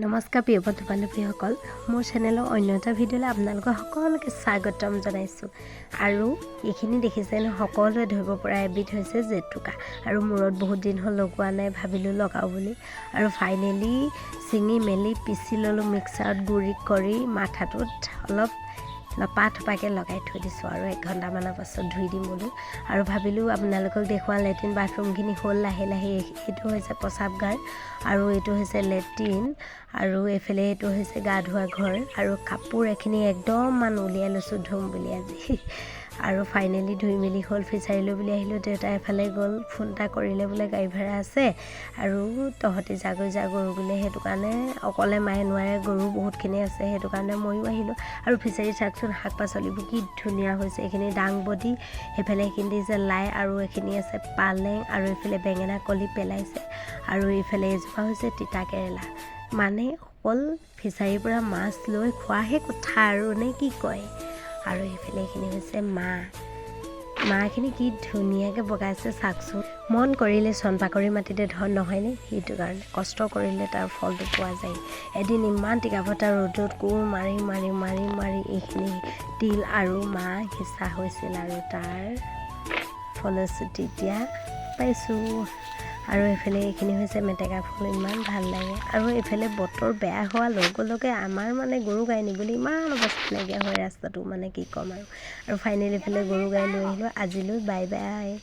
নমস্কাৰ প্ৰিয় বন্ধু বান্ধৱীসকল, মোৰ চেনেলৰ অন্য এটা ভিডিঅ'লৈ আপোনালোকক সকলোকে স্বাগতম জনাইছোঁ। আৰু এইখিনি দেখিছে ন, সকলোৱে ধৰিব পৰা এবিধ হৈছে জেতুকা। আৰু মূৰত বহুত দিন হ'ল লগোৱা নাই, ভাবিলোঁ লগাওঁ বুলি। আৰু ফাইনেলি ছিঙি মেলি পিচি ল'লোঁ, মিক্সাৰত গুড়ি কৰি মাথাটোত অলপ লপা থপাকৈ লগাই থৈ দিছোঁ। আৰু 1 ঘণ্টামানৰ পাছত ধুই দিম বোলো। আৰু ভাবিলোঁ আপোনালোকক দেখুৱাওঁ লেট্ৰিন বাথৰুমখিনি হ'ল লাহে লাহে। এইটো হৈছে প্ৰস্ৰাৱগাৰ আৰু এইটো হৈছে লেট্ৰিন, আৰু এইফালে এইটো হৈছে গা ধোৱা ঘৰ। আৰু কাপোৰ এখিনি একদম উলিয়াই লৈছোঁ ধুম বুলি আজি। আৰু ফাইনেলি ধুই মেলি হ'ল, ফিচাৰীলৈ বুলি আহিলোঁ। দেউতা এফালে গ'ল, ফোন এটা কৰিলে বোলে গাড়ী ভাড়া আছে আৰু তহঁতি যাগৈ যা গৰু বোলে। সেইটো কাৰণে অকলে মায়ে নোৱাৰে, গৰু বহুতখিনি আছে, সেইটো কাৰণে ময়ো আহিলোঁ। আৰু ফিচাৰী চাওকচোন, শাক পাচলিবোৰ কি ধুনীয়া হৈছে। এইখিনি দাংবডি, সেইফালে এইখিনি দিছে লাই, আৰু এইখিনি আছে পালেং, আৰু এইফালে বেঙেনা কলি পেলাইছে, আৰু এইফালে এজোপা হৈছে তিতা কেৰেলা। মানে অকল ফিচাৰীৰ পৰা মাছ লৈ খোৱাহে কথা আৰু নে কি কয়। আৰু এইফালে এইখিনি হৈছে মাহখিনি কি ধুনীয়াকৈ বগাইছে চাওকচোন। মন কৰিলে চনপাকৰি মাটিতে ধন নহয়নে? সেইটো কাৰণে কষ্ট কৰিলে তাৰ ফলটো পোৱা যায়। এদিন ইমান টিকাফটা ৰ'দত কোৰ মাৰি মাৰি মাৰি মাৰি এইখিনি তিল আৰু মাহ সিঁচা হৈছিল, আৰু তাৰ ফলশ্ৰুতি এতিয়া পাইছোঁ। আৰু এইফালে এইখিনি হৈছে মেটেকা ফুল, ইমান ভাল লাগে। আৰু এইফালে বতৰ বেয়া হোৱাৰ লগে লগে আমাৰ মানে গৰু গাই নিবলৈ ইমান অৱস্থা নাইকিয়া হয় ৰাস্তাটো, মানে কি ক'ম আৰু ফাইনেলি এইফালে গৰু গাই লৈ আহিলোঁ। আজিলৈ বাই বাই।